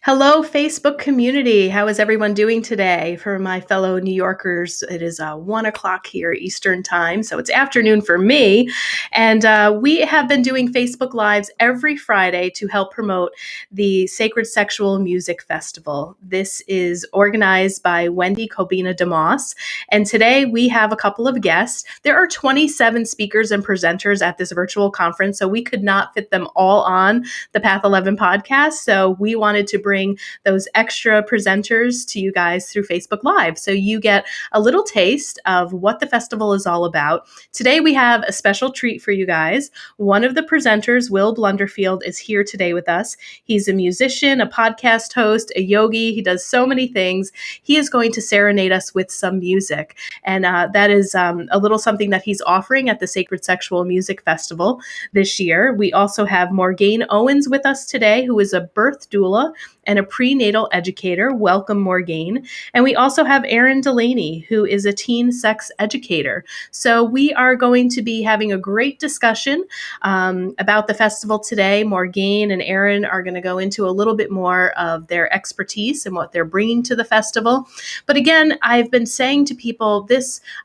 Hello, Facebook community. How is everyone doing today? For my fellow New Yorkers, it is 1 o'clock here Eastern time, so it's afternoon for me. And we have been doing Facebook Lives every Friday to help promote the Sacred Sexual Music Festival. This is organized by Wendy Kobina DeMoss. And today we have a couple of guests. There are 27 speakers and presenters at this virtual conference, so we could not fit them all on the Path 11 podcast. So we wanted to bring those extra presenters to you guys through Facebook Live. So you get a little taste of what the festival is all about. Today we have a special treat for you guys. One of the presenters, Will Blunderfield, is here today with us. He's a musician, a podcast host, a yogi. He does so many things. He is going to serenade us with some music. And that is a little something that he's offering at the Sacred Sexual Music Festival this year. We also have Morgane Owens with us today, who is a birth doula and a prenatal educator. Welcome, Morgane. And we also have Erin Delaney, who is a teen sex educator. So we are going to be having a great discussion about the festival today. Morgane and Erin are going to go into a little bit more of their expertise and what they're bringing to the festival. But again, I've been saying to people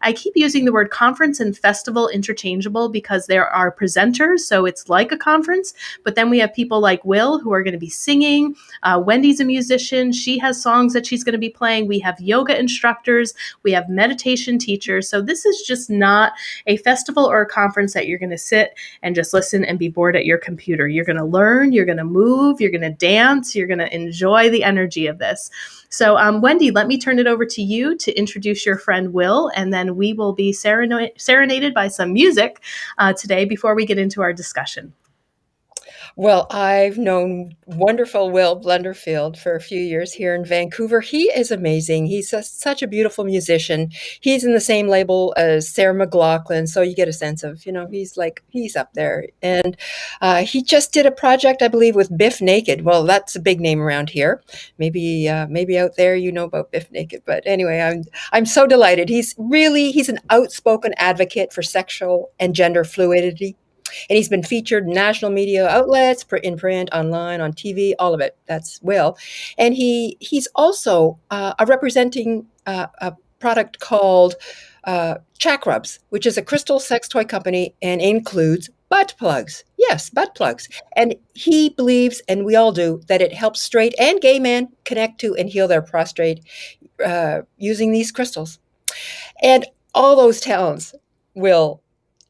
I keep using the word conference and festival interchangeable because there are presenters, so it's like a conference. But then we have people like Will who are going to be singing. Wendy's a musician. She has songs that she's going to be playing. We have yoga instructors. We have meditation teachers. So this is just not a festival or a conference that you're going to sit and just listen and be bored at your computer. You're going to learn, you're going to move, you're going to dance, you're going to enjoy the energy of this. So Wendy, let me turn it over to you to introduce your friend Will, and then we will be serenaded by some music today before we get into our discussion. Well, I've known wonderful Will Blunderfield for a few years here in Vancouver. He is amazing. He's such a beautiful musician. He's in the same label as Sarah McLachlan, so you get a sense of, he's up there. And he just did a project, I believe, with Biff Naked. Well, that's a big name around here. Maybe out there you know about Biff Naked. But anyway, I'm so delighted. He's an outspoken advocate for sexual and gender fluidity. And he's been featured in national media outlets, in print, online, on TV, all of it. That's Will. And he's also representing a product called Chakrubs, which is a crystal sex toy company and includes butt plugs. Yes, butt plugs. And he believes, and we all do, that it helps straight and gay men connect to and heal their prostate using these crystals. And all those talents Will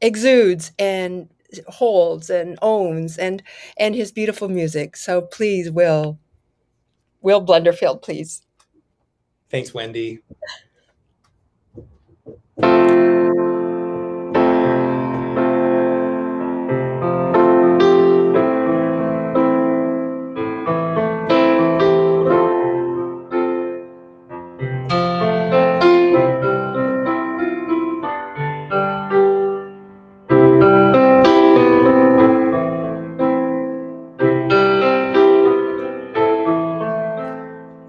exudes and holds and owns, and his beautiful music. So please, Will Blunderfield, please. Thanks, Wendy.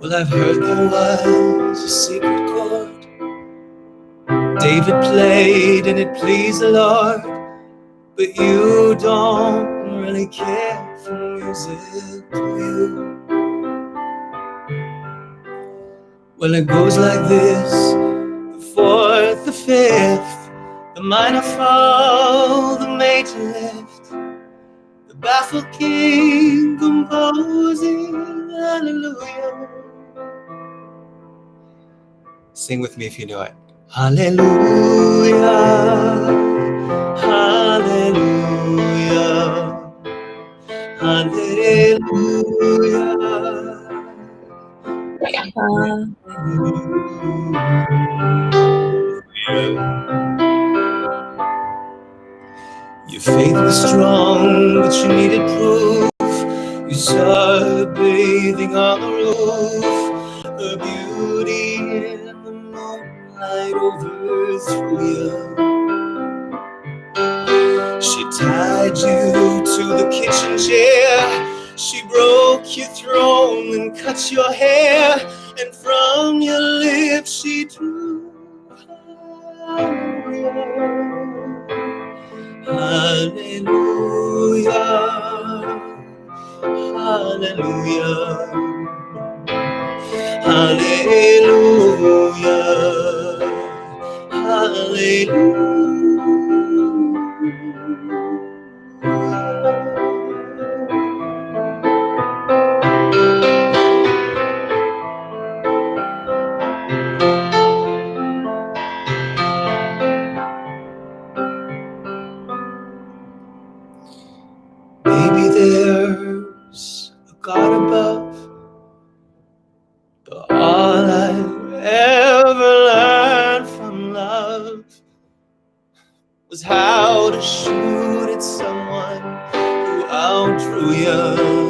Well, I've heard there was a secret chord David played and it pleased the Lord, but you don't really care for music, do you? Well, it goes like this: the fourth, the fifth, the minor fall, the major lift, the baffled king composing hallelujah. Sing with me if you know it. Hallelujah, hallelujah, hallelujah, Your faith was strong, but you needed proof. You saw her bathing on the roof, her beauty in the moonlight overthrew you. She tied you to the kitchen chair, she broke your throne and cut your hair, and from your lips she drew hallelujah, hallelujah, hallelujah. Maybe there's a God above, but all I've ever learned from love was how to shoot at someone who outdrew you.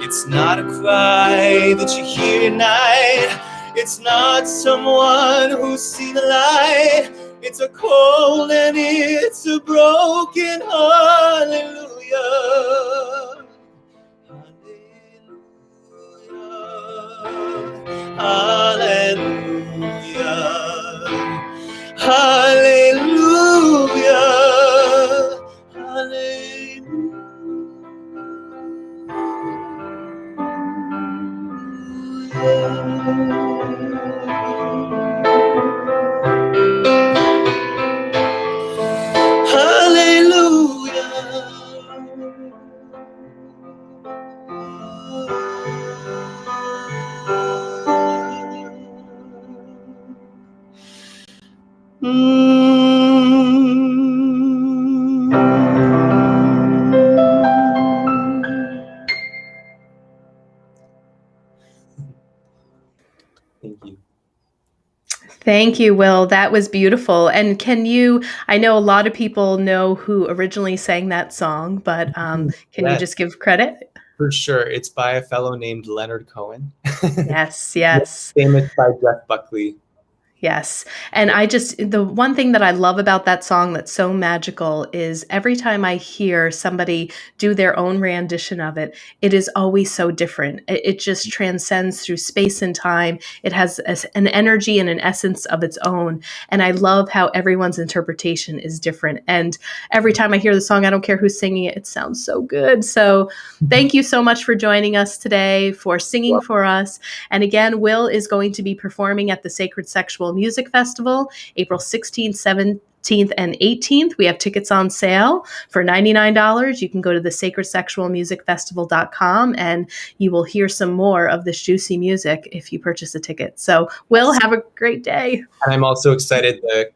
It's not a cry that you hear at night. It's not someone who's seen the light. It's a cold and it's a broken hallelujah. Hallelujah. Hallelujah. Hallelujah. Thank you. Thank you, Will. That was beautiful. And I know a lot of people know who originally sang that song, but can you Yes. just give credit? For sure. It's by a fellow named Leonard Cohen. Yes, yes. Famous by Jeff Buckley. Yes. And the one thing that I love about that song that's so magical is every time I hear somebody do their own rendition of it, it is always so different. It just transcends through space and time. It has an energy and an essence of its own. And I love how everyone's interpretation is different. And every time I hear the song, I don't care who's singing it, it sounds so good. So thank you so much for joining us today, for singing for us. And again, Will is going to be performing at the Sacred Sexual Music Festival, April 16th, 17th, and 18th. We have tickets on sale for $99. You can go to the sacredsexualmusicfestival.com and you will hear some more of this juicy music if you purchase a ticket. So, Will, have a great day. And I'm also excited the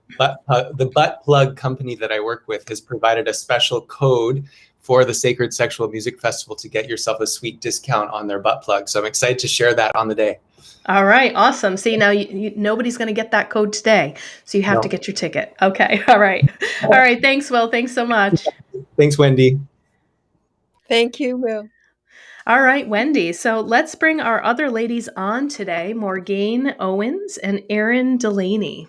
butt plug company that I work with has provided a special code for the Sacred Sexual Music Festival to get yourself a sweet discount on their butt plug. So I'm excited to share that on the day. All right, awesome. See, now nobody's going to get that code today, so you have to get your ticket. Okay, all right. All right, thanks, Will. Thanks so much. Thanks, Wendy. Thank you, Will. All right, Wendy. So let's bring our other ladies on today, Morgane Owens and Erin Delaney.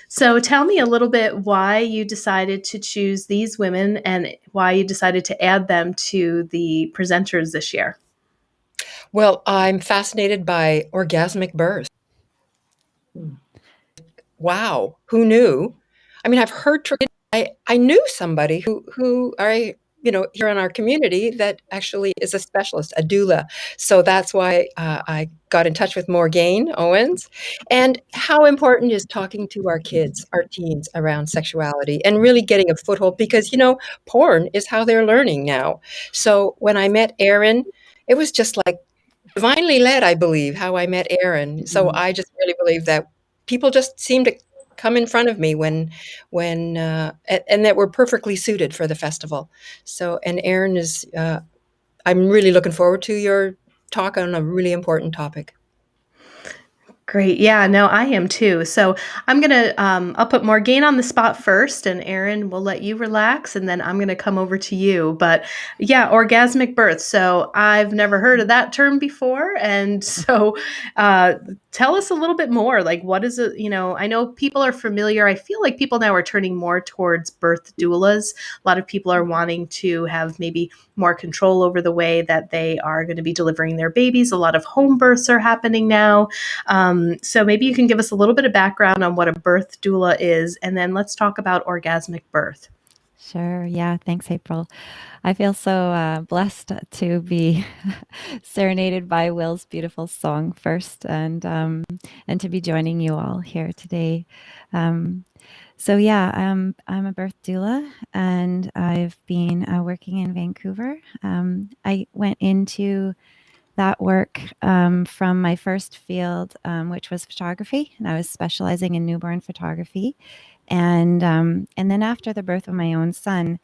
So tell me a little bit why you decided to choose these women and why you decided to add them to the presenters this year. Well, I'm fascinated by orgasmic birth. Wow, who knew? I mean, I've heard I knew somebody who here in our community that actually is a specialist, a doula. So that's why I got in touch with Morgane Owens. And how important is talking to our kids, our teens around sexuality and really getting a foothold because, porn is how they're learning now. So when I met Erin, it was just like divinely led, I believe, how I met Erin. So I just really believe that people just seem to come in front of me when and that we're perfectly suited for the festival. So, and Erin is, I'm really looking forward to your talk on a really important topic. Great. Yeah, no, I am too. So I'm going to, I'll put Morgane on the spot first and Erin will let you relax and then I'm going to come over to you. But yeah, orgasmic birth. So I've never heard of that term before. And so tell us a little bit more, like what is it, I know people are familiar. I feel like people now are turning more towards birth doulas. A lot of people are wanting to have maybe more control over the way that they are going to be delivering their babies. A lot of home births are happening now. So maybe you can give us a little bit of background on what a birth doula is, and then let's talk about orgasmic birth. Sure. Yeah. Thanks, April. I feel so blessed to be serenaded by Will's beautiful song first, and to be joining you all here today. Um, so yeah, I'm a birth doula, and I've been working in Vancouver. I went into that work from my first field, which was photography, and I was specializing in newborn photography. And then after the birth of my own son,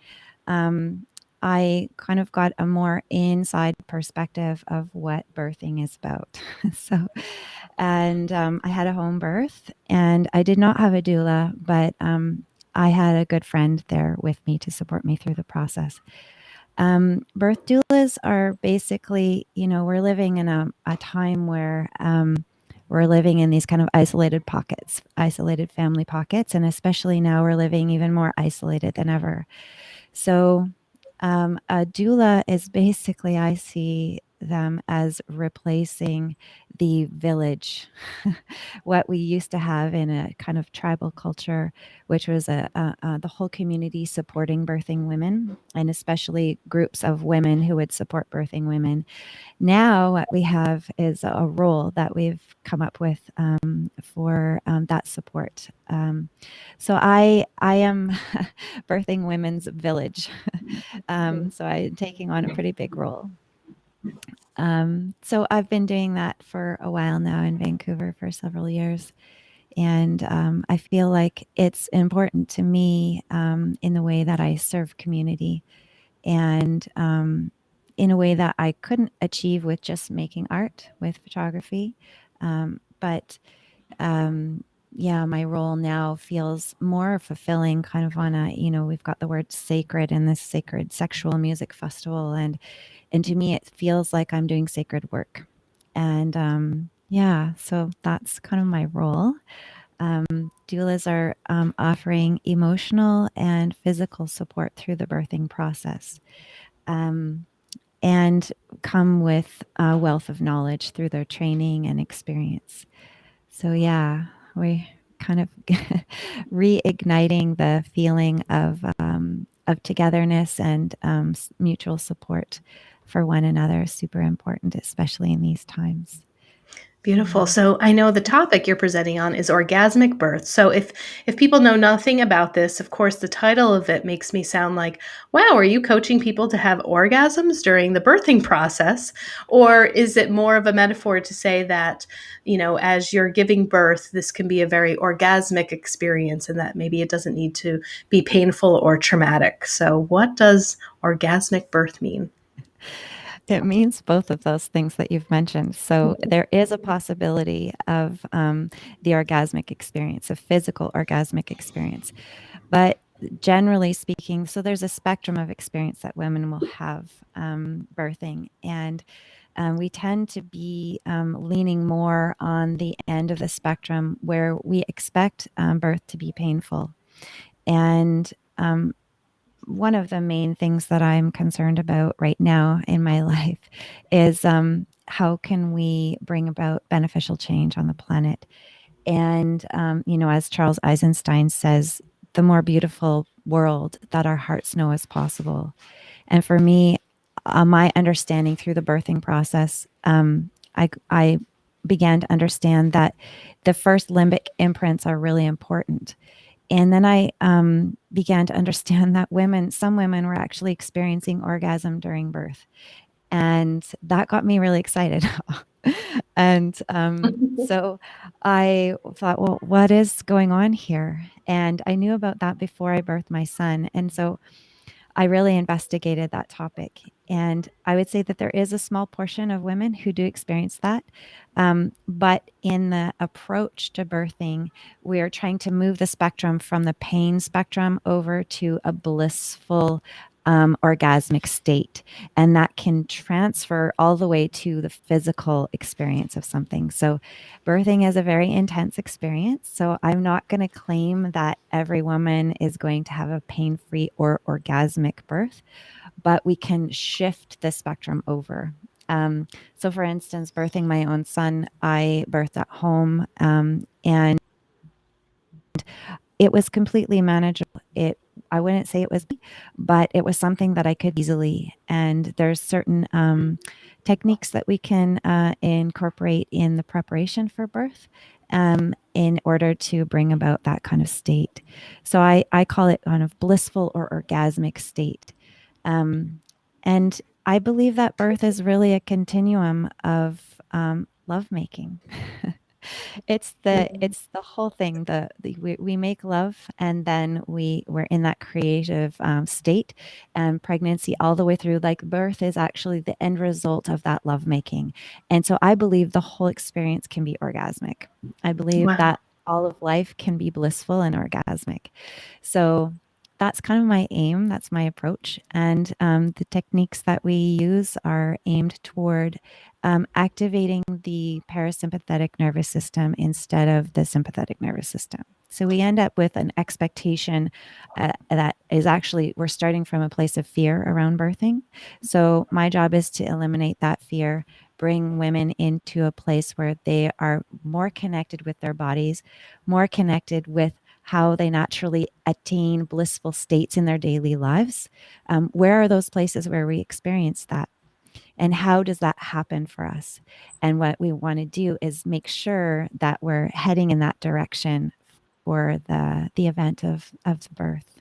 um, I kind of got a more inside perspective of what birthing is about. So, and I had a home birth, and I did not have a doula, but I had a good friend there with me to support me through the process. Birth doulas are basically, we're living in a time where we're living in these kind of isolated pockets, isolated family pockets, and especially now we're living even more isolated than ever. So, a doula is basically, I see them as replacing the village, what we used to have in a kind of tribal culture, which was the whole community supporting birthing women, and especially groups of women who would support birthing women. Now, what we have is a role that we've come up with for that support. So I am birthing women's village. So I'm taking on a pretty big role. So I've been doing that for a while now in Vancouver for several years. And I feel like it's important to me in the way that I serve community, and in a way that I couldn't achieve with just making art with photography. But yeah, my role now feels more fulfilling, kind of on a, we've got the word sacred in this sacred sexual music festival. And to me, it feels like I'm doing sacred work. And yeah, so that's kind of my role. Doulas are offering emotional and physical support through the birthing process, and come with a wealth of knowledge through their training and experience. So yeah, we kind of reigniting the feeling of togetherness and mutual support for one another is super important, especially in these times. Beautiful. So I know the topic you're presenting on is orgasmic birth. So if people know nothing about this, of course, the title of it makes me sound like, wow, are you coaching people to have orgasms during the birthing process? Or is it more of a metaphor to say that, as you're giving birth, this can be a very orgasmic experience and that maybe it doesn't need to be painful or traumatic? So what does orgasmic birth mean? It means both of those things that you've mentioned. So there is a possibility of the orgasmic experience, a physical orgasmic experience. But generally speaking, so there's a spectrum of experience that women will have birthing. And we tend to be leaning more on the end of the spectrum where we expect birth to be painful. And one of the main things that I'm concerned about right now in my life is how can we bring about beneficial change on the planet? And, as Charles Eisenstein says, the more beautiful world that our hearts know is possible. And for me, my understanding through the birthing process, I began to understand that the first limbic imprints are really important. And then I began to understand that some women were actually experiencing orgasm during birth. And that got me really excited. And so I thought, well, what is going on here? And I knew about that before I birthed my son. And so I really investigated that topic. And I would say that there is a small portion of women who do experience that. But in the approach to birthing, we are trying to move the spectrum from the pain spectrum over to a blissful orgasmic state. And that can transfer all the way to the physical experience of something. So birthing is a very intense experience. So I'm not going to claim that every woman is going to have a pain-free or orgasmic birth, but we can shift the spectrum over. So for instance, birthing my own son, I birthed at home, and it was completely manageable. It I wouldn't say it was, but it was something that I could easily. And there's certain techniques that we can incorporate in the preparation for birth in order to bring about that kind of state. So I call it kind of blissful or orgasmic state. And I believe that birth is really a continuum of lovemaking. It's the whole thing. We make love, and then we're in that creative state, and pregnancy all the way through. Like birth is actually the end result of that lovemaking, and so I believe the whole experience can be orgasmic. I believe Wow. that all of life can be blissful and orgasmic. So that's kind of my aim. That's my approach, and the techniques that we use are aimed toward activating the parasympathetic nervous system instead of the sympathetic nervous system. So we end up with an expectation that is actually, we're starting from a place of fear around birthing. So my job is to eliminate that fear, bring women into a place where they are more connected with their bodies, more connected with how they naturally attain blissful states in their daily lives. Where are those places where we experience that? And how does that happen for us? And what we want to do is make sure that we're heading in that direction for the event of the birth.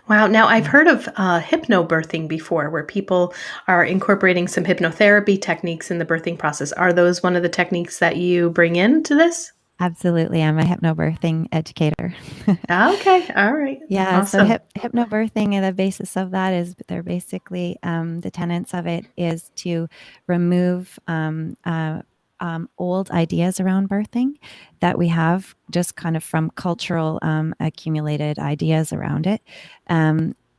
Wow. Now, I've heard of hypnobirthing before, where people are incorporating some hypnotherapy techniques in the birthing process. Are those one of the techniques that you bring into this? Absolutely. I'm a hypnobirthing educator. Okay. All right. Yeah, so Awesome. hypnobirthing, and the basis of that is they're basically the tenets of it is to remove old ideas around birthing that we have just kind of from cultural accumulated ideas around it.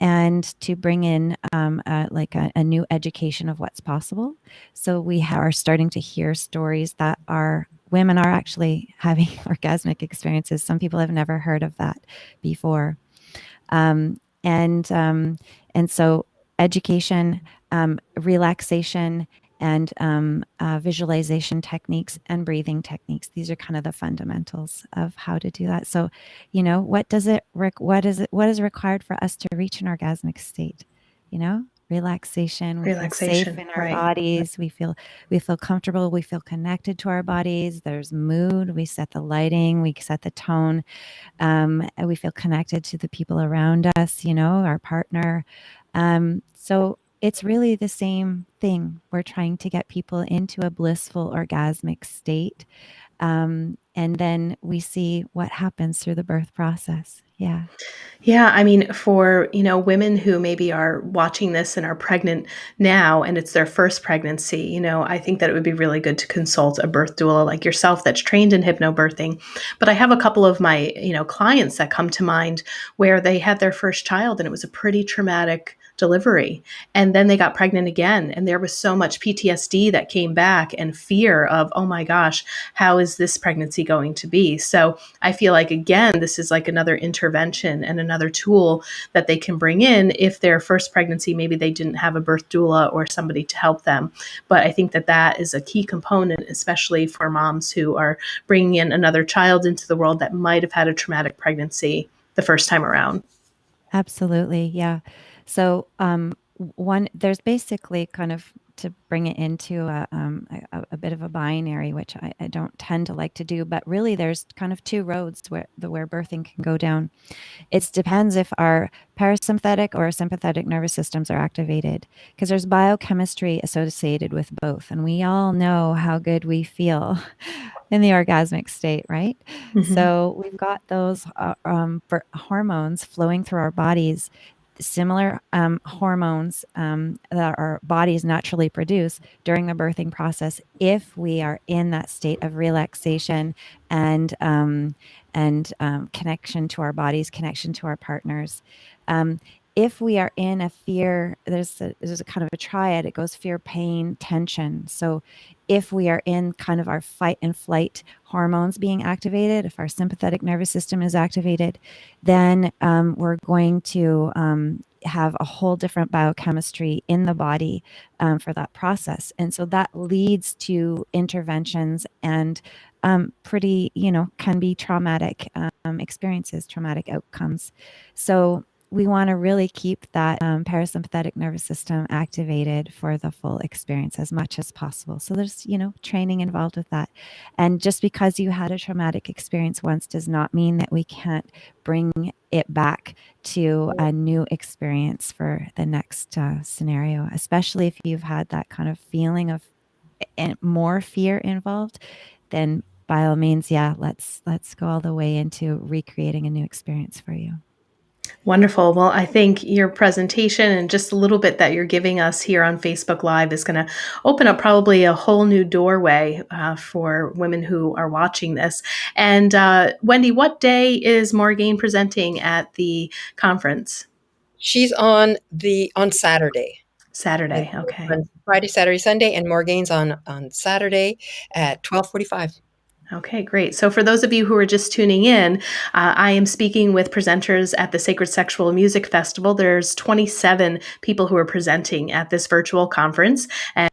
And to bring in like a new education of what's possible. So we are starting to hear stories that women are actually having orgasmic experiences. Some people have never heard of that before. Um, and so education, relaxation, and visualization techniques and breathing techniques. These are kind of the fundamentals of how to do that. So, what is required for us to reach an orgasmic state? Relaxation. We feel safe Relaxation. in our Right. bodies. We feel comfortable. We feel connected to our bodies. There's mood. We set the lighting. We set the tone. And we feel connected to the people around us, our partner. So it's really the same thing. We're trying to get people into a blissful orgasmic state. And then we see what happens through the birth process. Yeah. Yeah, I mean, for, women who maybe are watching this and are pregnant now and it's their first pregnancy, I think that it would be really good to consult a birth doula like yourself that's trained in hypnobirthing. But I have a couple of my, clients that come to mind where they had their first child and it was a pretty traumatic delivery. And then they got pregnant again. And there was so much PTSD that came back and fear of, oh my gosh, how is this pregnancy going to be? So I feel like, again, this is like another intervention and another tool that they can bring in if their first pregnancy, maybe they didn't have a birth doula or somebody to help them. But I think that that is a key component, especially for moms who are bringing in another child into the world that might have had a traumatic pregnancy the first time around. Absolutely. Yeah. So, there's basically kind of to bring it into a bit of a binary, which I don't tend to like to do, but really there's kind of two roads where birthing can go down. It depends if our parasympathetic or sympathetic nervous systems are activated, because there's biochemistry associated with both. And we all know how good we feel in the orgasmic state, right? Mm-hmm. So we've got those hormones flowing through our bodies, similar hormones that our bodies naturally produce during the birthing process if we are in that state of relaxation and connection to our bodies, connection to our partners. If we are in a fear, there's a kind of a triad. It goes fear, pain, tension. So if we are in kind of our fight and flight hormones being activated, if our sympathetic nervous system is activated, then we're going to have a whole different biochemistry in the body for that process. And so that leads to interventions and pretty, can be traumatic experiences, traumatic outcomes. So we want to really keep that parasympathetic nervous system activated for the full experience as much as possible. So there's, training involved with that. And just because you had a traumatic experience once does not mean that we can't bring it back to a new experience for the next scenario, especially if you've had that kind of feeling of more fear involved. Then by all means, yeah, let's go all the way into recreating a new experience for you. Wonderful. Well, I think your presentation and just a little bit that you're giving us here on Facebook Live is going to open up probably a whole new doorway for women who are watching this. And Wendy, what day is Morgane presenting at the conference? She's on Saturday. Saturday, okay. On Friday, Saturday, Sunday, and Morgane's on Saturday at 12:45. Okay, great. So for those of you who are just tuning in, I am speaking with presenters at the Sacred Sexual Music Festival. There's 27 people who are presenting at this virtual conference. And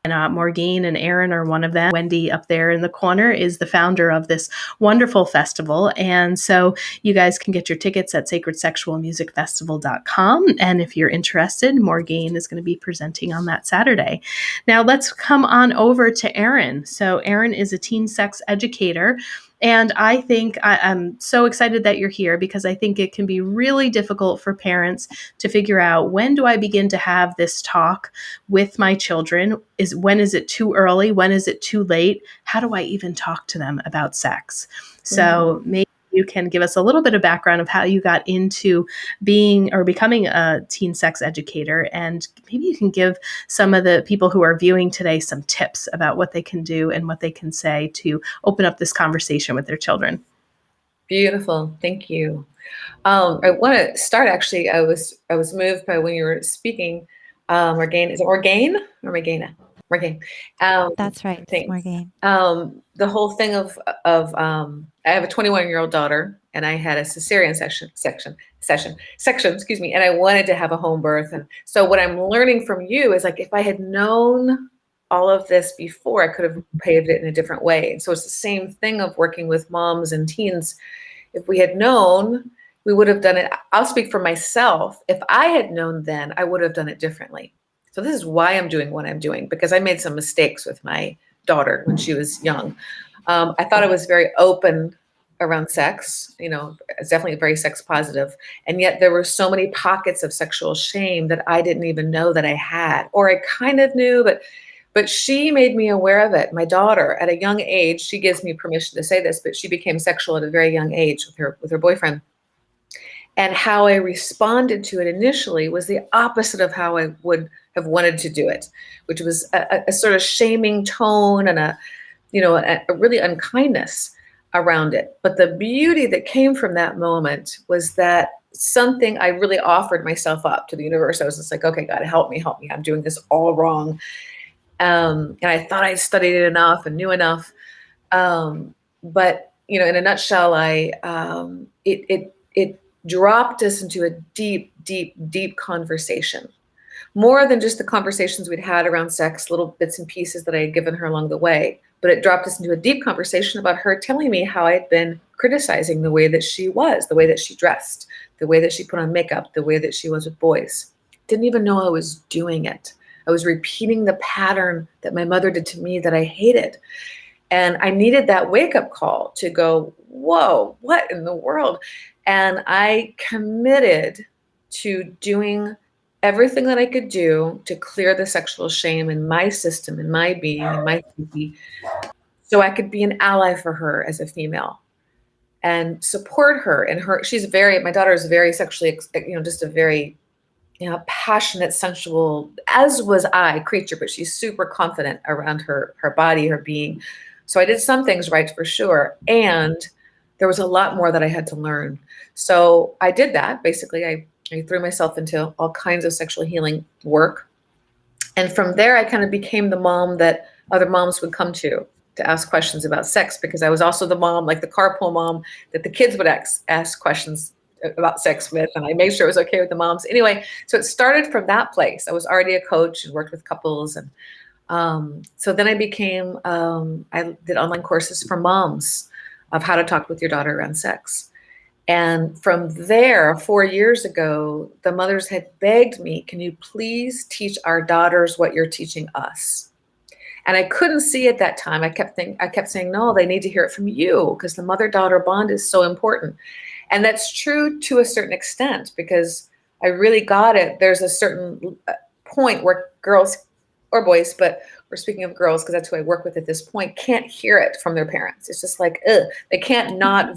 Morgane and Aaron are one of them. Wendy up there in the corner is the founder of this wonderful festival. And so you guys can get your tickets at sacredsexualmusicfestival.com. And if you're interested, Morgane is going to be presenting on that Saturday. Now let's come on over to Aaron. So Aaron is a teen sex educator. And I think I'm so excited that you're here because I think it can be really difficult for parents to figure out, when do I begin to have this talk with my children? When is it too early? When is it too late? How do I even talk to them about sex? So maybe you can give us a little bit of background of how you got into being or becoming a teen sex educator, and maybe you can give some of the people who are viewing today some tips about what they can do and what they can say to open up this conversation with their children. Beautiful. Thank you. I want to start, actually, I was moved by when you were speaking, Morgane. Is it Morgane or Morgana? Morgane. That's right. Thanks. Morgane. The whole thing of I have a 21-year-old daughter, and I had a cesarean section, excuse me, and I wanted to have a home birth. And so what I'm learning from you is, like, if I had known all of this before, I could have paved it in a different way. And so it's the same thing of working with moms and teens. If we had known, we would have done it. I'll speak for myself. If I had known then, I would have done it differently. So this is why I'm doing what I'm doing, because I made some mistakes with my daughter when she was young. I thought I was very open around sex, it's definitely very sex positive. And yet there were so many pockets of sexual shame that I didn't even know that I had, or I kind of knew, but she made me aware of it. My daughter, at a young age, she gives me permission to say this, but she became sexual at a very young age with her boyfriend. And how I responded to it initially was the opposite of how I would have wanted to do it, which was a sort of shaming tone and a really unkindness around it. But the beauty that came from that moment was that something I really offered myself up to the universe. I was just like, okay, God, help me. I'm doing this all wrong. And I thought I studied it enough and knew enough. But, in a nutshell, it dropped us into a deep, deep, deep conversation. More than just the conversations we'd had around sex, little bits and pieces that I had given her along the way. But it dropped us into a deep conversation about her telling me how I'd been criticizing the way that she was, the way that she dressed, the way that she put on makeup, the way that she was with boys. Didn't even know I was doing it. I was repeating the pattern that my mother did to me that I hated. And I needed that wake-up call to go, whoa, what in the world? And I committed to doing everything that I could do to clear the sexual shame in my system, in my being, in my psyche, so I could be an ally for her as a female and support her. And my daughter is very sexually, just a very, passionate, sensual, as was I, creature, but she's super confident around her body, her being. So I did some things right for sure. And there was a lot more that I had to learn. So I did that. Basically, I threw myself into all kinds of sexual healing work. And from there, I kind of became the mom that other moms would come to ask questions about sex, because I was also the mom, like the carpool mom, that the kids would ask questions about sex with, and I made sure it was okay with the moms. Anyway, so it started from that place. I was already a coach and worked with couples. And so then I became, I did online courses for moms of how to talk with your daughter around sex. And from there, 4 years ago, the mothers had begged me, can you please teach our daughters what you're teaching us? And I couldn't see at that time. I kept saying, no, they need to hear it from you, because the mother-daughter bond is so important. And that's true to a certain extent, because I really got it. There's a certain point where girls or boys, but we're speaking of girls because that's who I work with at this point, can't hear it from their parents. It's just like, ugh, they can't not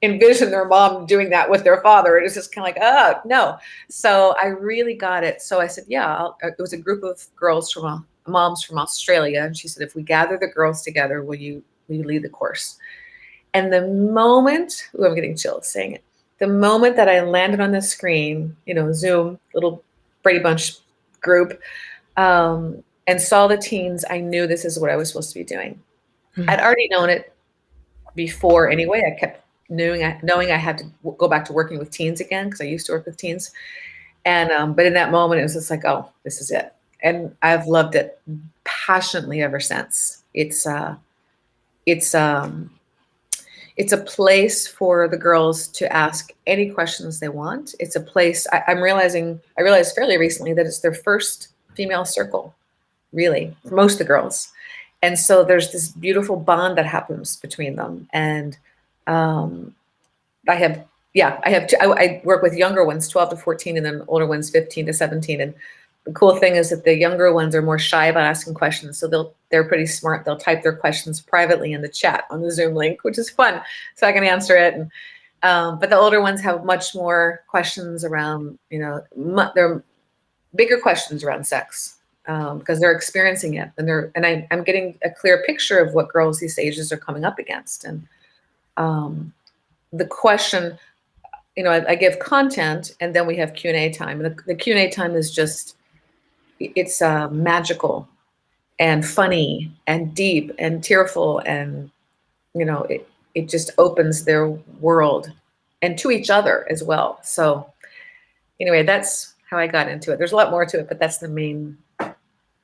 envision their mom doing that with their father. It is just kind of like, oh, no. So I really got it. So I said, yeah, it was a group of girls moms from Australia. And she said, if we gather the girls together, will you lead the course? And the moment, I'm getting chills saying it, the moment that I landed on the screen, Zoom, little Brady Bunch group, and saw the teens, I knew this is what I was supposed to be doing. Mm. I'd already known it before anyway. I kept knowing I had to go back to working with teens again, because I used to work with teens. And but in that moment, it was just like, oh, this is it. And I've loved it passionately ever since. It's a place for the girls to ask any questions they want. It's a place I realized fairly recently that it's their first female circle, really, for most of the girls. And so there's this beautiful bond that happens between them. And I work with younger ones, 12 to 14, and then older ones, 15 to 17. And the cool thing is that the younger ones are more shy about asking questions. So they're pretty smart. They'll type their questions privately in the chat on the Zoom link, which is fun. So I can answer it. And, but the older ones have much more questions around, they're bigger questions around sex, because they're experiencing it. And I'm getting a clear picture of what girls these ages are coming up against. And the question, I give content, and then we have Q&A time. And the Q&A time is just, it's magical and funny and deep and tearful, and it just opens their world, and to each other as well. So anyway, that's how I got into it. There's a lot more to it, but that's the main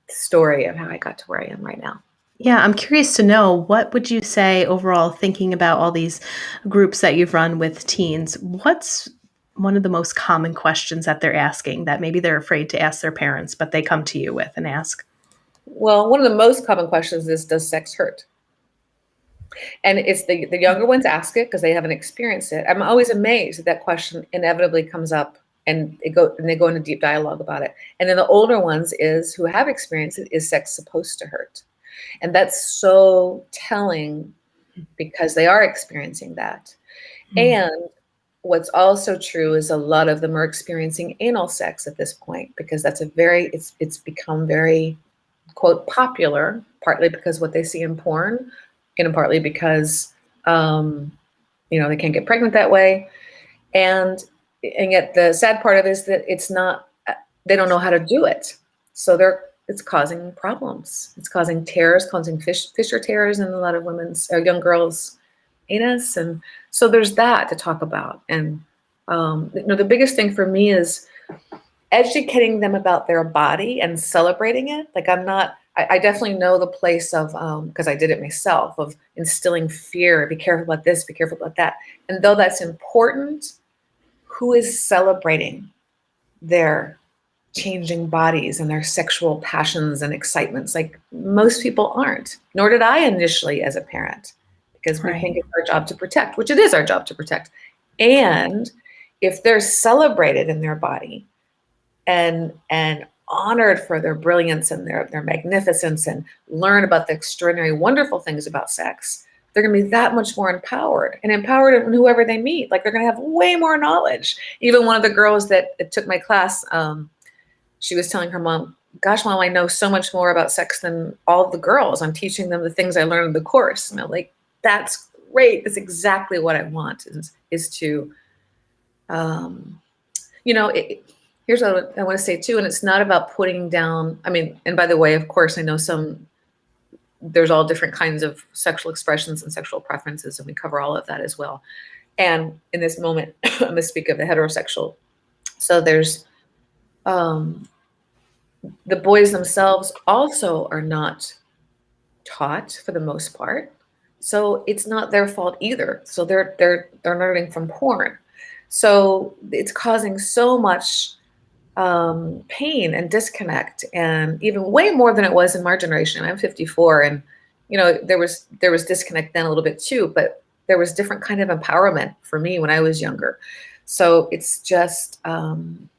story of how I got to where I am right now. Yeah, I'm curious to know, what would you say overall, thinking about all these groups that you've run with teens, what's one of the most common questions that they're asking that maybe they're afraid to ask their parents, but they come to you with and ask? Well, one of the most common questions is, does sex hurt? And it's the younger ones ask it because they haven't experienced it. I'm always amazed that question inevitably comes up, and they go into deep dialogue about it. And then the older ones who have experienced it, is sex supposed to hurt? And that's so telling, because they are experiencing that. And what's also true is a lot of them are experiencing anal sex at this point, because that's it's become very, quote, popular, partly because what they see in porn, and partly because they can't get pregnant that way. And yet the sad part of it is that they don't know how to do it. So it's causing problems. It's causing tears, causing fissure tears in a lot of young girls' anus. And so there's that to talk about. And the biggest thing for me is educating them about their body and celebrating it. Like, I definitely know the place of, because I did it myself, of instilling fear. Be careful about this, be careful about that. And though that's important, who is celebrating their changing bodies and their sexual passions and excitements? Like, most people aren't, nor did I initially as a parent, because we think it's our job to protect, which it is our job to protect. And if they're celebrated in their body and honored for their brilliance and their magnificence, and learn about the extraordinary, wonderful things about sex, they're going to be that much more empowered in whoever they meet. Like, they're going to have way more knowledge. Even one of the girls that took my class, she was telling her mom, gosh, Mom, I know so much more about sex than all the girls. I'm teaching them the things I learned in the course. And I'm like, that's great. That's exactly what I want, is to, here's what I want to say too. And it's not about putting down, and by the way, of course, I know there's all different kinds of sexual expressions and sexual preferences, and we cover all of that as well. And in this moment, I'm going to speak of the heterosexual. So there's, the boys themselves also are not taught, for the most part, So it's not their fault either. So they're learning from porn. So it's causing so much pain and disconnect, and even way more than it was in my generation. I'm 54, and there was disconnect then a little bit too, but there was different kind of empowerment for me when I was younger. So it's just the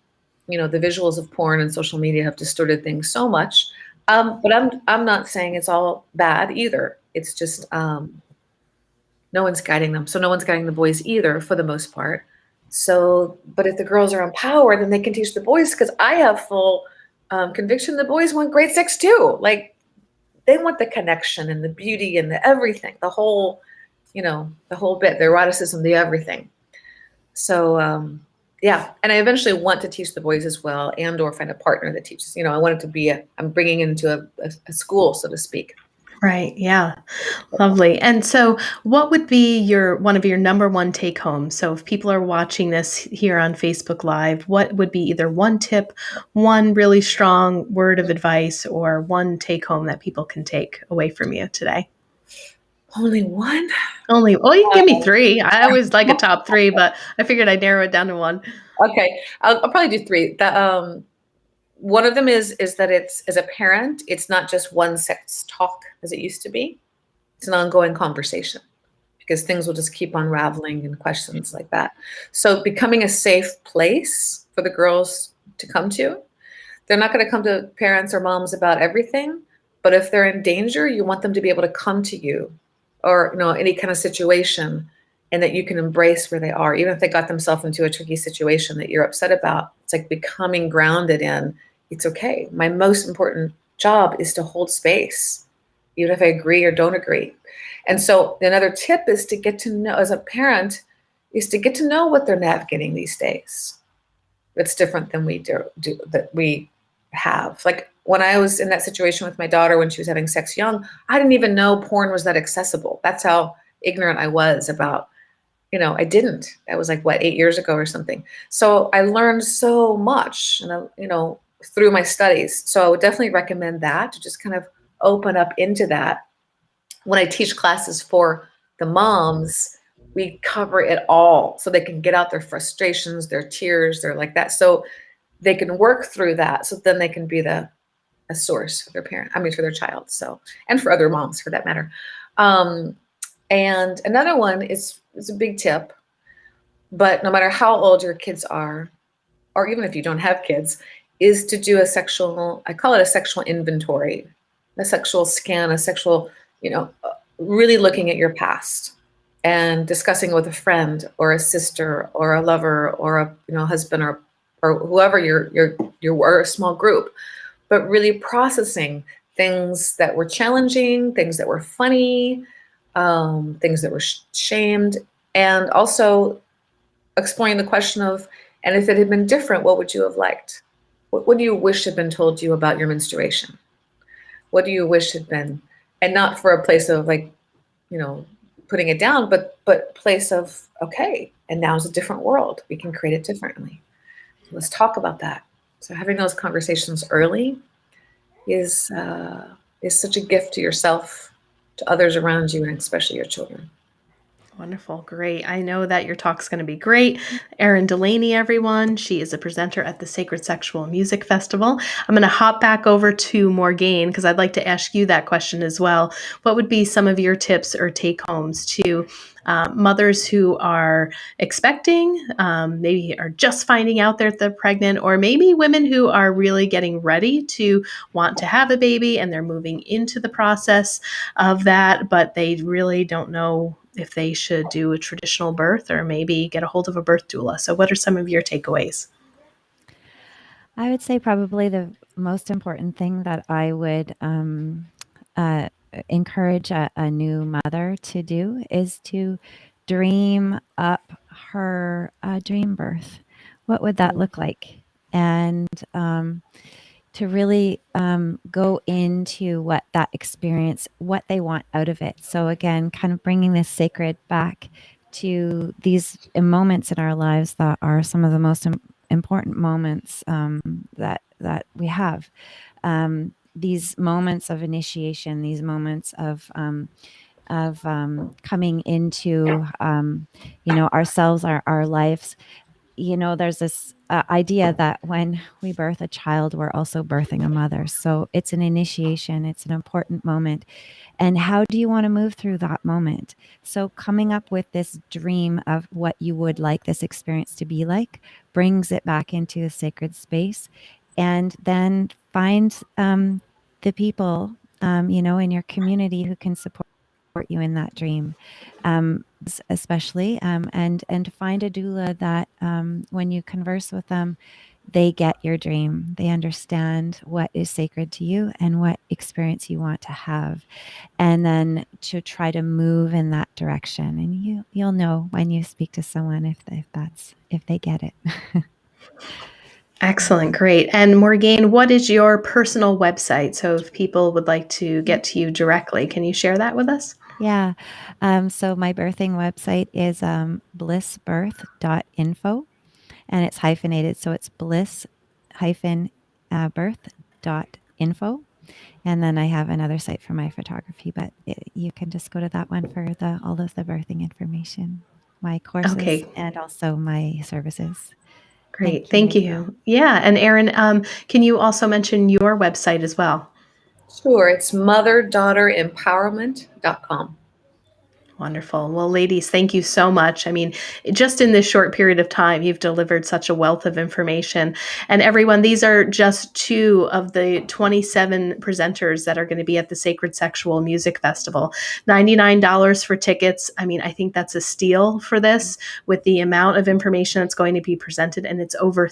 visuals of porn and social media have distorted things so much. But I'm not saying it's all bad either. It's just no one's guiding them. So no one's guiding the boys either, for the most part. So, but if the girls are empowered, then they can teach the boys, because I have full conviction the boys want great sex too. Like, they want the connection and the beauty and the everything, the whole bit, the eroticism, the everything. So, yeah. And I eventually want to teach the boys as well, and or find a partner that teaches. I want it to be I'm bringing it into a school, so to speak. Right. Yeah. Lovely. And so what would be one of your number one take homes? So if people are watching this here on Facebook Live, what would be either one tip, one really strong word of advice, or one take home that people can take away from you today? Only one? Well, you can give me three. I always like a top three, but I figured I'd narrow it down to one. Okay. I'll probably do three. One of them is that it's, as a parent, it's not just one sex talk as it used to be. It's an ongoing conversation, because things will just keep unraveling and questions like that. So becoming a safe place for the girls to come to. They're not going to come to parents or moms about everything, but if they're in danger, you want them to be able to come to you, or any kind of situation, and that you can embrace where they are, even if they got themselves into a tricky situation that you're upset about. It's like becoming grounded in, it's okay. My most important job is to hold space, even if I agree or don't agree. And so another tip is to get to know, as a parent, is to get to know what they're navigating these days. It's different than we do that we have. Like, when I was in that situation with my daughter when she was having sex young, I didn't even know porn was that accessible. That's how ignorant I was about, I didn't. That was like, 8 years ago or something. So I learned so much, and through my studies. So I would definitely recommend that, to just kind of open up into that. When I teach classes for the moms, we cover it all, so they can get out their frustrations, their tears, their like that. So they can work through that. So then they can be a source for for their child. So, and for other moms for that matter. And another one is a big tip, but no matter how old your kids are, or even if you don't have kids, is to do I call it a sexual inventory, a sexual scan, a sexual, really looking at your past and discussing with a friend or a sister or a lover or a husband or whoever or a small group, but really processing things that were challenging, things that were funny, things that were shamed, and also exploring the question of, and if it had been different, what would you have liked? What do you wish had been told to you about your menstruation? What do you wish had been, and not for a place of putting it down, but place of, okay, and now's a different world. We can create it differently. Let's talk about that. So having those conversations early is such a gift to yourself, to others around you, and especially your children. Wonderful. Great. I know that your talk's going to be great. Erin Delaney, everyone. She is a presenter at the Sacred Sexual Music Festival. I'm going to hop back over to Morgane, because I'd like to ask you that question as well. What would be some of your tips or take-homes to mothers who are expecting, maybe are just finding out that they're pregnant, or maybe women who are really getting ready to want to have a baby and they're moving into the process of that, but they really don't know if they should do a traditional birth or maybe get a hold of a birth doula. So what are some of your takeaways? I would say probably the most important thing that I would encourage a new mother to do is to dream up her dream birth. What would that look like? And to really go into what that experience, what they want out of it. So again, kind of bringing this sacred back to these moments in our lives that are some of the most important moments that we have. These moments of initiation, these moments of coming into ourselves, our lives. There's this idea that when we birth a child, we're also birthing a mother. So it's an initiation. It's an important moment. And how do you want to move through that moment? So coming up with this dream of what you would like this experience to be like brings it back into a sacred space, and then find the people, in your community who can support you in that dream, especially, and find a doula that when you converse with them, they get your dream. They understand what is sacred to you and what experience you want to have, and then to try to move in that direction. And you'll know when you speak to someone if they get it. Excellent. Great. And Morgane, what is your personal website? So if people would like to get to you directly, can you share that with us? Yeah. So my birthing website is blissbirth.info, and it's hyphenated. So it's bliss-birth.info. And then I have another site for my photography, but you can just go to that one for all of the birthing information, my courses, and also my services. Great. Thank you. Yeah. And Erin, can you also mention your website as well? Sure. It's mother-daughter-empowerment.com. Wonderful. Well, ladies, thank you so much. I mean, just in this short period of time, you've delivered such a wealth of information. And everyone, these are just 2 of the 27 presenters that are going to be at the Sacred Sexual Music Festival. $99 for tickets. I mean, I think that's a steal for this with the amount of information that's going to be presented, and it's over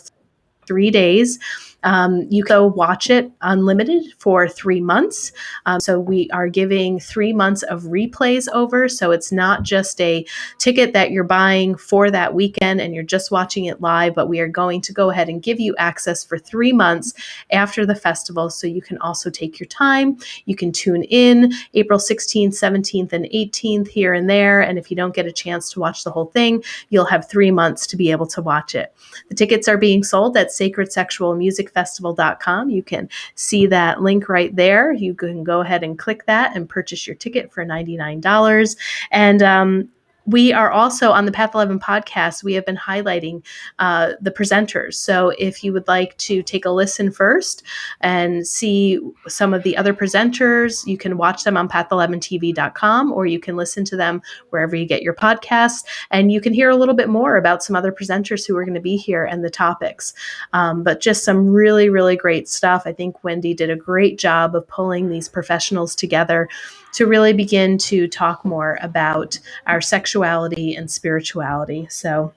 3 days. You can watch it unlimited for 3 months. So we are giving 3 months of replays over. So it's not just a ticket that you're buying for that weekend and you're just watching it live, but we are going to go ahead and give you access for 3 months after the festival. So you can also take your time. You can tune in April 16th, 17th, and 18th here and there. And if you don't get a chance to watch the whole thing, you'll have 3 months to be able to watch it. The tickets are being sold at sacredsexualmusicfestival.com. You can see that link right there. You can go ahead and click that and purchase your ticket for $99. And we are also on the Path 11 podcast. We have been highlighting the presenters. So if you would like to take a listen first and see some of the other presenters, you can watch them on path11tv.com, or you can listen to them wherever you get your podcasts. And you can hear a little bit more about some other presenters who are going to be here and the topics. But just some really, really great stuff. I think Wendy did a great job of pulling these professionals together to really begin to talk more about our sexuality and spirituality. So,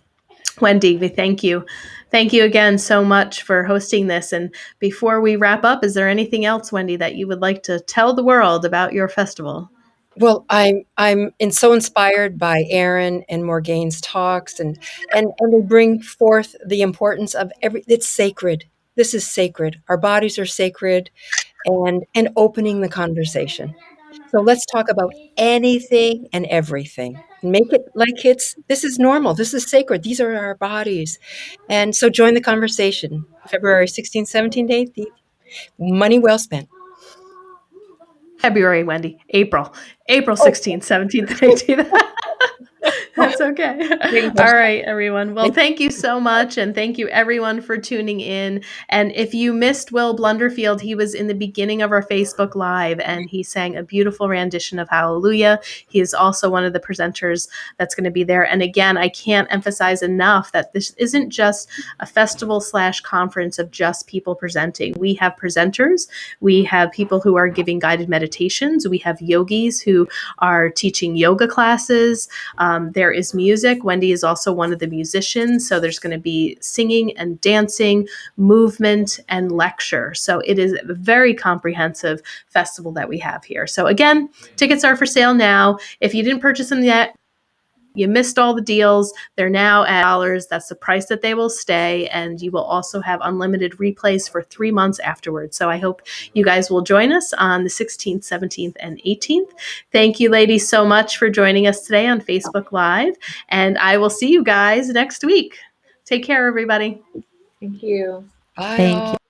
Wendy, we thank you. Thank you again so much for hosting this. And before we wrap up, is there anything else, Wendy, that you would like to tell the world about your festival? Well, I'm so inspired by Erin and Morgane's talks, and they bring forth the importance of it's sacred. This is sacred. Our bodies are sacred, and opening the conversation. So let's talk about anything and everything. Make it like this is normal. This is sacred. These are our bodies. And so join the conversation. February 16th, 17th, 18th. Money well spent. February, Wendy. April 16th, 17th, and 18th. That's okay. All right, everyone. Well, thank you so much. And thank you, everyone, for tuning in. And if you missed Will Blunderfield, he was in the beginning of our Facebook Live, and he sang a beautiful rendition of Hallelujah. He is also one of the presenters that's going to be there. And again, I can't emphasize enough that this isn't just a festival/conference of just people presenting. We have presenters. We have people who are giving guided meditations. We have yogis who are teaching yoga classes. There is music. Wendy is also one of the musicians. So there's going to be singing and dancing, movement, and lecture. So it is a very comprehensive festival that we have here. So again, tickets are for sale now. If you didn't purchase them yet, you missed all the deals. They're now at $1. That's the price that they will stay. And you will also have unlimited replays for 3 months afterwards. So I hope you guys will join us on the 16th, 17th, and 18th. Thank you, ladies, so much for joining us today on Facebook Live. And I will see you guys next week. Take care, everybody. Thank you. Bye. Thank you.